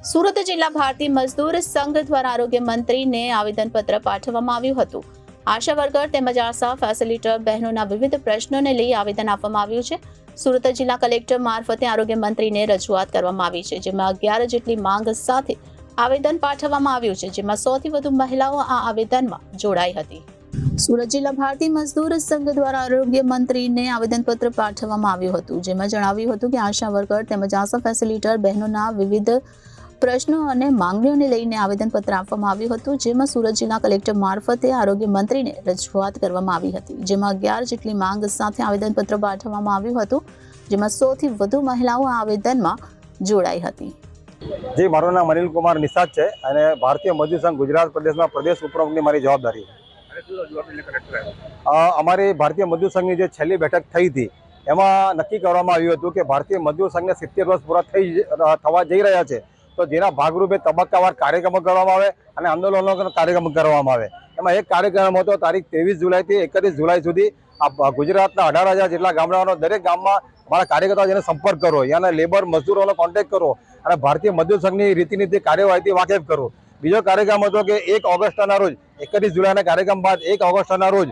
સુરત જિલ્લા ભારતીય મજદૂર સંઘ દ્વારા આરોગ્ય મંત્રીને આવેદનપત્ર પાઠવવામાં આવ્યું હતું. આશા વર્કર તેમજ આશા ફેસિલિટર બહેનોના વિવિધ પ્રશ્નોને લઈ આવેદન આપવામાં આવ્યું છે. સુરત જિલ્લા કલેક્ટર મારફતે આરોગ્ય મંત્રીને રજૂઆત કરવામાં આવી છે, જેમાં 11 જેટલી માંગ સાથે આવેદન પાઠવવામાં આવ્યું છે, જેમાં 100 થી વધુ મહિલાઓ આ આવેદનમાં જોડાઈ હતી. સુરત જિલ્લા ભારતીય મજદૂર સંઘ દ્વારા આરોગ્ય મંત્રીને આવેદનપત્ર પાઠવવામાં આવ્યું હતું, જેમાં જણાવ્યું હતું કે આશા વર્કર તેમજ આશા ફેસિલિટર બહેનોના વિવિધ પ્રશ્નો અને માંગણીઓને લઈને આવેદનપત્ર આપવામાં આવ્યું હતું, જેમાં સુરત જિલ્લા કલેક્ટર મારફતે આરોગ્ય મંત્રીને રજૂઆત કરવામાં આવી હતી, જેમાં 11 જેટલી માંગ સાથે આવેદનપત્ર પાઠવવામાં આવ્યું હતું, જેમાં 100 થી વધુ મહિલાઓ આ આવેદનમાં જોડાઈ હતી. જી, મારું નામ અનિલ કુમાર નિષાદ છે અને ભારતીય મજદૂર સંઘ ગુજરાત પ્રદેશના પ્રદેશ ઉપપ્રમુખની મારી જવાબદારી છે. અમારી ભારતીય મજદૂર સંઘની જે છેલ્લી બેઠક થઈ હતી એમાં નક્કી કરવામાં આવ્યું હતું કે ભારતીય મજદૂર સંઘને 70 વર્ષ પૂરા થવા જઈ રહ્યા છે, તો જેના ભાગરૂપે તબક્કાવાર કાર્યક્રમો કરવામાં આવે અને આંદોલનો કાર્યક્રમ કરવામાં આવે. એમાં એક કાર્યક્રમ હતો તારીખ 23 જુલાઈથી 31 જુલાઈ સુધી ગુજરાતના 18,000 જેટલા ગામડાઓનો દરેક ગામમાં અમારા કાર્યકર્તાઓ જેને સંપર્ક કરો, યાના લેબર મજદૂરોનો કોન્ટેક્ટ કરો અને ભારતીય મજદૂર સંઘની રીતિનીતિ કાર્યવાહીથી વાકેફ કરો. બીજો કાર્યક્રમ હતો કે 1 ઓગસ્ટના રોજ 31 જુલાઈના કાર્યક્રમ બાદ 1 ઓગસ્ટના રોજ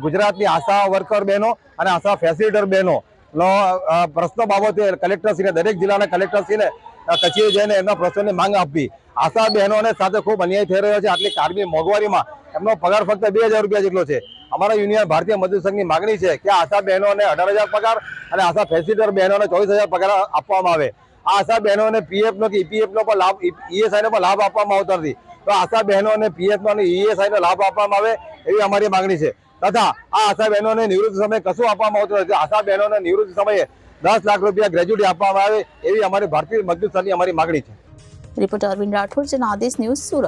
ગુજરાતની આશા વર્કર બહેનો અને આશા ફેસિલિટર બહેનો પ્રશ્નો બાબતે કલેક્ટરશ્રીને, દરેક જિલ્લાના કલેક્ટરશ્રીને કચેરી જઈને એમના પ્રશ્નોની માંગ આપવી. આશા બહેનોને સાથે ખૂબ અન્યાય થઈ રહ્યો છે. આટલી કાળની મોંઘવારીમાં એમનો પગાર ફક્ત 2,000 રૂપિયા જેટલો છે. અમારા યુનિયન ભારતીય મજદૂર સંઘની માગણી છે કે આશા બહેનોને 18,000 પગાર અને આશા ફેસિલિટર બહેનોને 24,000 પગાર આપવામાં આવે. આ આશા બહેનોને પીએફનો કે ઈપીએફનો પણ લાભ, ઈએસઆઈનો પણ લાભ આપવામાં આવતો નથી, તો આશા બહેનોને પીએફનો અને ઈએસઆઈનો લાભ આપવામાં આવે એવી અમારી માગણી છે. તથા આ આશા બહેનોને નિવૃત્તિ સમયે કશું આપવામાં આવતું નથી. આશા બહેનોને નિવૃત્તિ સમયે 10 લાખ રૂપિયા ગ્રેજ્યુટી આપવામાં આવે એવી અમારી ભારતીય મજદૂર સંઘની અમારી માગણી છે. Reporter Arvind Rathod, Janadesh news, Surat.